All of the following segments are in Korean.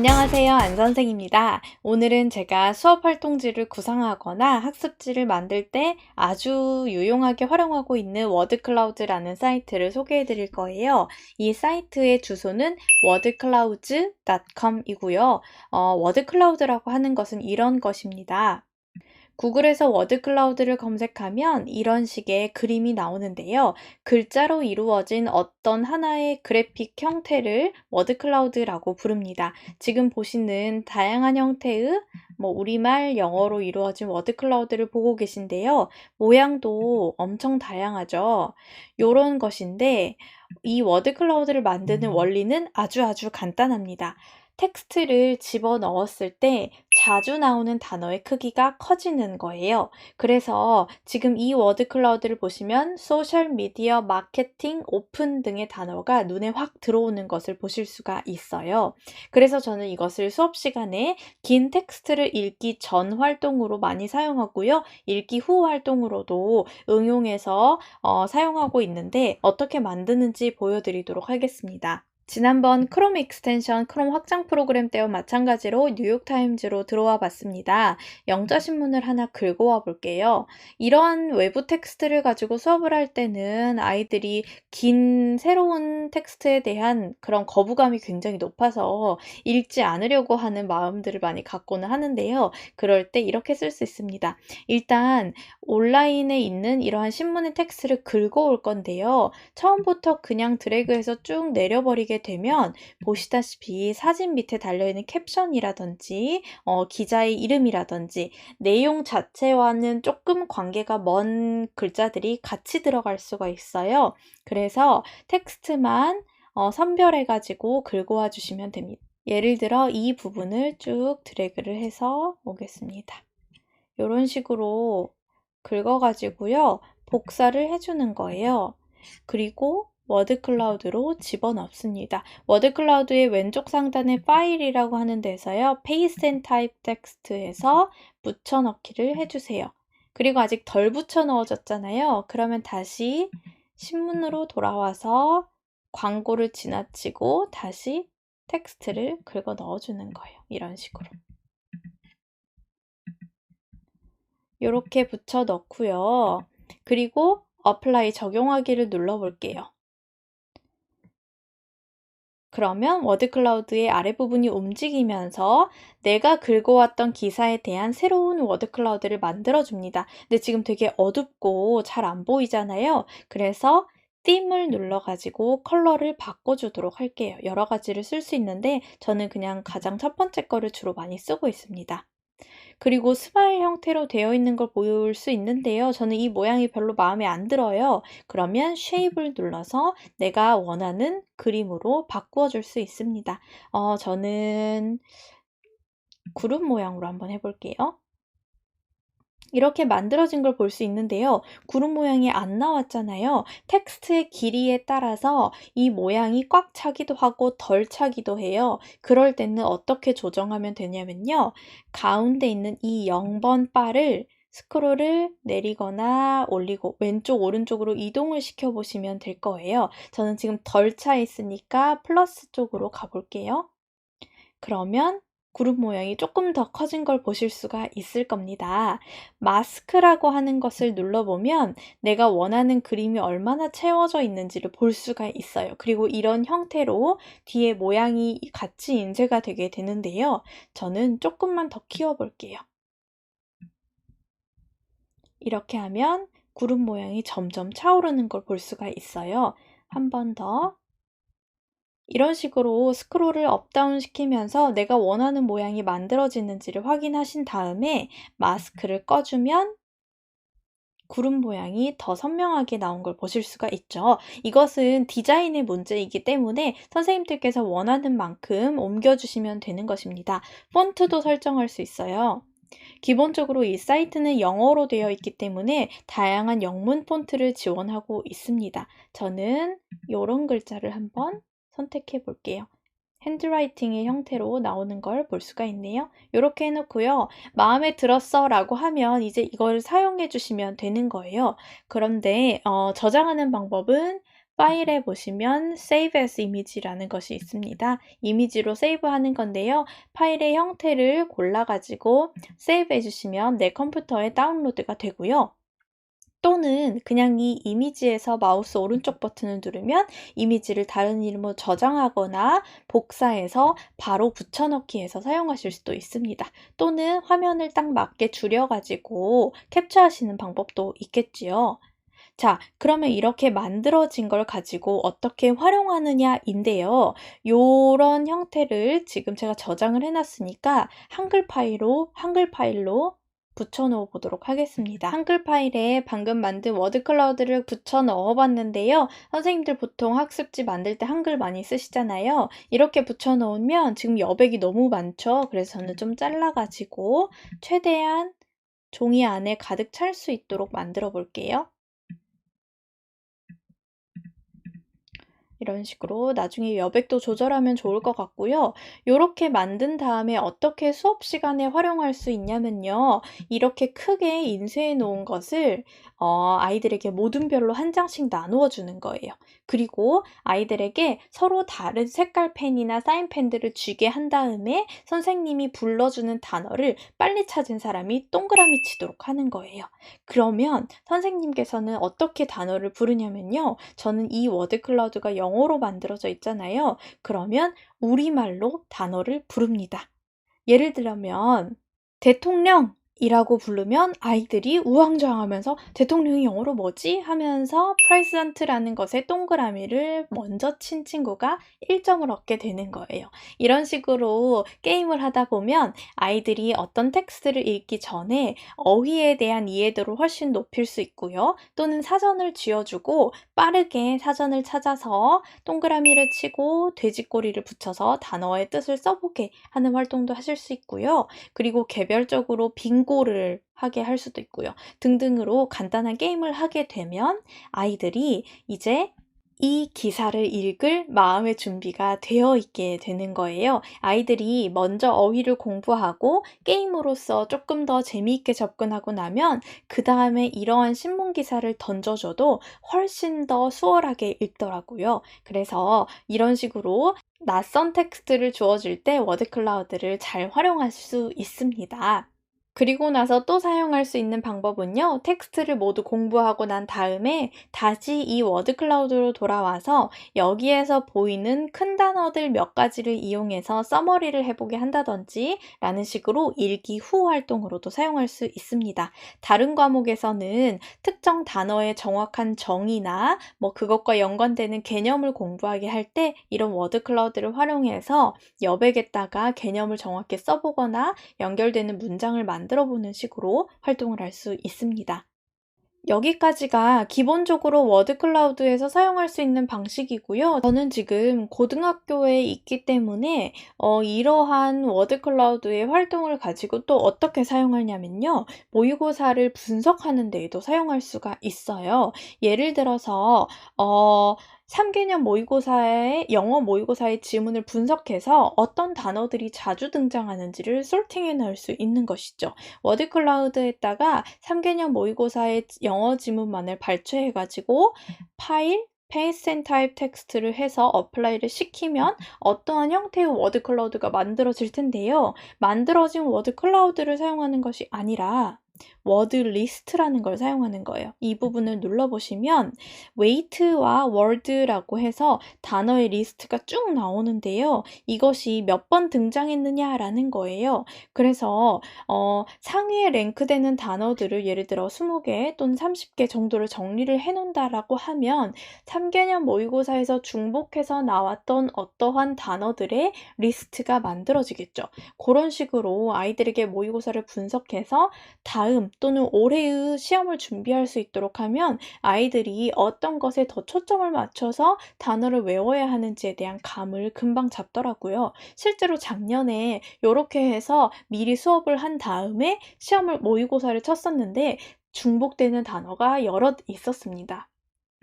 안녕하세요. 안 선생입니다. 오늘은 제가 수업 활동지를 구상하거나 학습지를 만들 때 아주 유용하게 활용하고 있는 워드클라우드라는 사이트를 소개해 드릴 거예요. 이 사이트의 주소는 wordclouds.com이고요. 워드클라우드라고 하는 것은 이런 것입니다. 구글에서 워드클라우드를 검색하면 이런 식의 그림이 나오는데요. 글자로 이루어진 어떤 하나의 그래픽 형태를 워드클라우드라고 부릅니다. 지금 보시는 다양한 형태의 우리말, 영어로 이루어진 워드클라우드를 보고 계신데요. 모양도 엄청 다양하죠. 요런 것인데 이 워드클라우드를 만드는 원리는 아주 간단합니다. 텍스트를 집어넣었을 때 자주 나오는 단어의 크기가 커지는 거예요. 그래서 지금 이 워드 클라우드를 보시면 소셜 미디어, 마케팅, 오픈 등의 단어가 눈에 확 들어오는 것을 보실 수가 있어요. 그래서 저는 이것을 수업 시간에 긴 텍스트를 읽기 전 활동으로 많이 사용하고요. 읽기 후 활동으로도 응용해서 사용하고 있는데 어떻게 만드는지 보여드리도록 하겠습니다. 지난번 크롬 익스텐션, 크롬 확장 프로그램 때와 마찬가지로 뉴욕타임즈로 들어와 봤습니다. 영자신문을 하나 긁어와 볼게요. 이런 외부 텍스트를 가지고 수업을 할 때는 아이들이 긴 새로운 텍스트에 대한 그런 거부감이 굉장히 높아서 읽지 않으려고 하는 마음들을 많이 갖고는 하는데요. 그럴 때 이렇게 쓸 수 있습니다. 일단 온라인에 있는 이러한 신문의 텍스트를 긁어올 건데요. 처음부터 그냥 드래그해서 쭉 내려버리게 되면 보시다시피 사진 밑에 달려있는 캡션이라든지 기자의 이름이라든지 내용 자체와는 조금 관계가 먼 글자들이 같이 들어갈 수가 있어요. 그래서 텍스트만 선별해가지고 긁어와 주시면 됩니다. 예를 들어 이 부분을 쭉 드래그를 해서 오겠습니다. 이런 식으로 긁어가지고요. 복사를 해주는 거예요. 그리고 워드클라우드로 집어넣습니다. 워드클라우드의 왼쪽 상단에 파일이라고 하는 데서요. Paste and Type Text에서 붙여넣기를 해주세요. 그리고 아직 덜 붙여 넣어졌잖아요. 그러면 다시 신문으로 돌아와서 광고를 지나치고 다시 텍스트를 긁어 넣어주는 거예요. 이런 식으로. 이렇게 붙여 넣고요. 그리고 어플라이 적용하기를 눌러볼게요. 그러면 워드클라우드의 아랫부분이 움직이면서 내가 긁어왔던 기사에 대한 새로운 워드클라우드를 만들어줍니다. 근데 지금 되게 어둡고 잘 안 보이잖아요. 그래서 띠을 눌러가지고 컬러를 바꿔주도록 할게요. 여러 가지를 쓸 수 있는데 저는 그냥 가장 첫 번째 거를 주로 많이 쓰고 있습니다. 그리고 스마일 형태로 되어 있는 걸 볼 수 있는데요. 저는 이 모양이 별로 마음에 안 들어요. 그러면 쉐입을 눌러서 내가 원하는 그림으로 바꾸어 줄 수 있습니다. 저는 구름 모양으로 한번 해볼게요. 이렇게 만들어진 걸 볼 수 있는데요. 구름 모양이 안 나왔잖아요. 텍스트의 길이에 따라서 이 모양이 꽉 차기도 하고 덜 차기도 해요. 그럴 때는 어떻게 조정하면 되냐면요. 가운데 있는 이 0번 바를 스크롤을 내리거나 올리고 왼쪽 오른쪽으로 이동을 시켜 보시면 될 거예요. 저는 지금 덜 차 있으니까 플러스 쪽으로 가볼게요. 그러면 구름 모양이 조금 더 커진 걸 보실 수가 있을 겁니다. 마스크라고 하는 것을 눌러보면 내가 원하는 그림이 얼마나 채워져 있는지를 볼 수가 있어요. 그리고 이런 형태로 뒤에 모양이 같이 인쇄가 되게 되는데요. 저는 조금만 더 키워볼게요. 이렇게 하면 구름 모양이 점점 차오르는 걸 볼 수가 있어요. 한 번 더. 이런 식으로 스크롤을 업다운 시키면서 내가 원하는 모양이 만들어지는지를 확인하신 다음에 마스크를 꺼주면 구름 모양이 더 선명하게 나온 걸 보실 수가 있죠. 이것은 디자인의 문제이기 때문에 선생님들께서 원하는 만큼 옮겨주시면 되는 것입니다. 폰트도 설정할 수 있어요. 기본적으로 이 사이트는 영어로 되어 있기 때문에 다양한 영문 폰트를 지원하고 있습니다. 저는 이런 글자를 한번 선택해 볼게요. 핸드라이팅의 형태로 나오는 걸 볼 수가 있네요. 이렇게 해놓고요. 마음에 들었어 라고 하면 이제 이걸 사용해 주시면 되는 거예요. 그런데 저장하는 방법은 파일에 보시면 Save as Image라는 것이 있습니다. 이미지로 세이브하는 건데요. 파일의 형태를 골라가지고 세이브 해주시면 내 컴퓨터에 다운로드가 되고요. 또는 그냥 이 이미지에서 마우스 오른쪽 버튼을 누르면 이미지를 다른 이름으로 저장하거나 복사해서 바로 붙여넣기 해서 사용하실 수도 있습니다. 또는 화면을 딱 맞게 줄여가지고 캡처하시는 방법도 있겠지요. 자, 그러면 이렇게 만들어진 걸 가지고 어떻게 활용하느냐인데요. 요런 형태를 지금 제가 저장을 해놨으니까 한글 파일로 붙여 넣어 보도록 하겠습니다. 한글 파일에 방금 만든 워드 클라우드를 붙여 넣어 봤는데요. 선생님들 보통 학습지 만들 때 한글 많이 쓰시잖아요. 이렇게 붙여 넣으면 지금 여백이 너무 많죠. 그래서 저는 좀 잘라가지고 최대한 종이 안에 가득 찰 수 있도록 만들어 볼게요. 이런 식으로 나중에 여백도 조절하면 좋을 것 같고요. 이렇게 만든 다음에 어떻게 수업 시간에 활용할 수 있냐면요. 이렇게 크게 인쇄해 놓은 것을 아이들에게 모둠별로 한 장씩 나누어 주는 거예요. 그리고 아이들에게 서로 다른 색깔 펜이나 사인펜들을 쥐게 한 다음에 선생님이 불러주는 단어를 빨리 찾은 사람이 동그라미 치도록 하는 거예요. 그러면 선생님께서는 어떻게 단어를 부르냐면요. 저는 이 워드 클라우드가 영어로 만들어져 있잖아요. 그러면 우리말로 단어를 부릅니다. 예를 들면 대통령 이라고 부르면 아이들이 우왕좌왕하면서 대통령이 영어로 뭐지? 하면서 프레지던트라는 것에 동그라미를 먼저 친 친구가 1점을 얻게 되는 거예요. 이런 식으로 게임을 하다 보면 아이들이 어떤 텍스트를 읽기 전에 어휘에 대한 이해도를 훨씬 높일 수 있고요. 또는 사전을 쥐어주고 빠르게 사전을 찾아서 동그라미를 치고 돼지꼬리를 붙여서 단어의 뜻을 써보게 하는 활동도 하실 수 있고요. 그리고 개별적으로 빙고를 하게 할 수도 있고요. 등등으로 간단한 게임을 하게 되면 아이들이 이제 이 기사를 읽을 마음의 준비가 되어 있게 되는 거예요. 아이들이 먼저 어휘를 공부하고 게임으로서 조금 더 재미있게 접근하고 나면 그 다음에 이러한 신문 기사를 던져줘도 훨씬 더 수월하게 읽더라고요. 그래서 이런 식으로 낯선 텍스트를 주어질 때 워드 클라우드를 잘 활용할 수 있습니다. 그리고 나서 또 사용할 수 있는 방법은요. 텍스트를 모두 공부하고 난 다음에 다시 이 워드 클라우드로 돌아와서 여기에서 보이는 큰 단어들 몇 가지를 이용해서 서머리를 해보게 한다든지 라는 식으로 일기 후 활동으로도 사용할 수 있습니다. 다른 과목에서는 특정 단어의 정확한 정의나 그것과 연관되는 개념을 공부하게 할 때 이런 워드 클라우드를 활용해서 여백에다가 개념을 정확히 써보거나 연결되는 문장을 만들어 보는 식으로 활동을 할 수 있습니다. 여기까지가 기본적으로 워드 클라우드에서 사용할 수 있는 방식이고요. 저는 지금 고등학교에 있기 때문에 이러한 워드 클라우드의 활동을 가지고 또 어떻게 사용하냐면요. 모의고사를 분석하는 데에도 사용할 수가 있어요. 예를 들어서 3개년 모의고사의 영어 모의고사의 지문을 분석해서 어떤 단어들이 자주 등장하는지를 솔팅해 넣을 수 있는 것이죠. 워드 클라우드에다가 3개년 모의고사의 영어 지문만을 발췌해가지고 파일, 페이스 앤 타입 텍스트를 해서 어플라이를 시키면 어떠한 형태의 워드 클라우드가 만들어질 텐데요. 만들어진 워드 클라우드를 사용하는 것이 아니라 워드 리스트라는 걸 사용하는 거예요. 이 부분을 눌러보시면 웨이트와 월드라고 해서 단어의 리스트가 쭉 나오는데요. 이것이 몇 번 등장했느냐라는 거예요. 그래서 상위에 랭크되는 단어들을 예를 들어 20개 또는 30개 정도를 정리를 해놓는다라고 하면 3개년 모의고사에서 중복해서 나왔던 어떠한 단어들의 리스트가 만들어지겠죠. 그런 식으로 아이들에게 모의고사를 분석해서 다음 또는 올해의 시험을 준비할 수 있도록 하면 아이들이 어떤 것에 더 초점을 맞춰서 단어를 외워야 하는지에 대한 감을 금방 잡더라고요. 실제로 작년에 이렇게 해서 미리 수업을 한 다음에 모의고사를 쳤었는데 중복되는 단어가 여럿 있었습니다.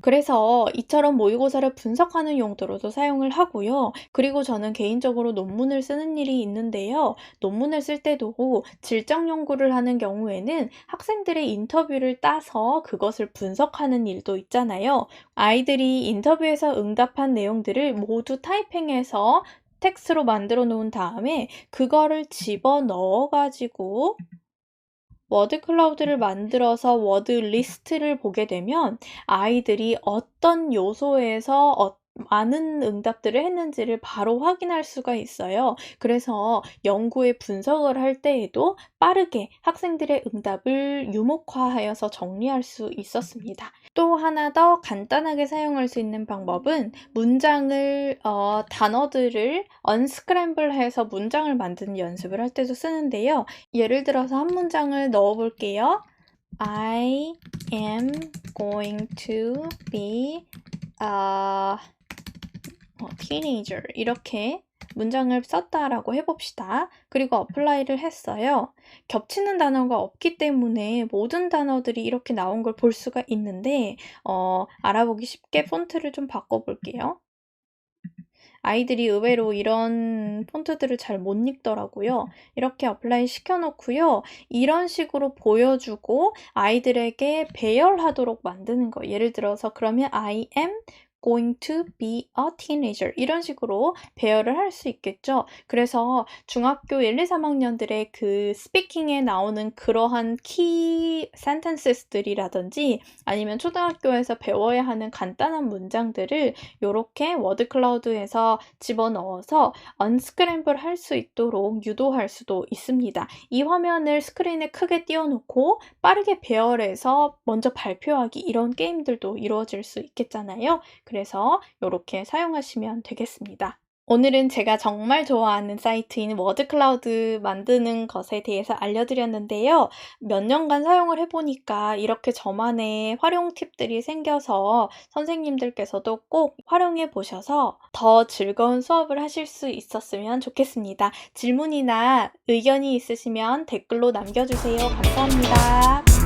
그래서 이처럼 모의고사를 분석하는 용도로도 사용을 하고요. 그리고 저는 개인적으로 논문을 쓰는 일이 있는데요. 논문을 쓸 때도 질적 연구를 하는 경우에는 학생들의 인터뷰를 따서 그것을 분석하는 일도 있잖아요. 아이들이 인터뷰에서 응답한 내용들을 모두 타이핑해서 텍스트로 만들어 놓은 다음에 그거를 집어넣어 가지고 워드 클라우드를 만들어서 워드 리스트를 보게 되면 아이들이 어떤 요소에서 많은 응답들을 했는지를 바로 확인할 수가 있어요. 그래서 연구의 분석을 할 때에도 빠르게 학생들의 응답을 유목화하여서 정리할 수 있었습니다. 또 하나 더 간단하게 사용할 수 있는 방법은 문장을 단어들을 언스크램블해서 문장을 만드는 연습을 할 때도 쓰는데요. 예를 들어서 한 문장을 넣어 볼게요. I am going to be a teenager. 이렇게 문장을 썼다라고 해봅시다. 그리고 어플라이를 했어요. 겹치는 단어가 없기 때문에 모든 단어들이 이렇게 나온 걸 볼 수가 있는데 알아보기 쉽게 폰트를 좀 바꿔볼게요. 아이들이 의외로 이런 폰트들을 잘 못 읽더라고요. 이렇게 어플라이 시켜놓고요. 이런 식으로 보여주고 아이들에게 배열하도록 만드는 거예요. 예를 들어서 그러면 I am going to be a teenager 이런 식으로 배열을 할 수 있겠죠. 그래서 중학교 1, 2, 3학년들의 그 스피킹에 나오는 그러한 키 센텐스들이라든지 아니면 초등학교에서 배워야 하는 간단한 문장들을 이렇게 워드 클라우드에서 집어넣어서 언스크램블 할 수 있도록 유도할 수도 있습니다. 이 화면을 스크린에 크게 띄워놓고 빠르게 배열해서 먼저 발표하기 이런 게임들도 이루어질 수 있겠잖아요. 그래서 이렇게 사용하시면 되겠습니다. 오늘은 제가 정말 좋아하는 사이트인 워드 클라우드 만드는 것에 대해서 알려드렸는데요. 몇 년간 사용을 해보니까 이렇게 저만의 활용 팁들이 생겨서 선생님들께서도 꼭 활용해 보셔서 더 즐거운 수업을 하실 수 있었으면 좋겠습니다. 질문이나 의견이 있으시면 댓글로 남겨주세요. 감사합니다.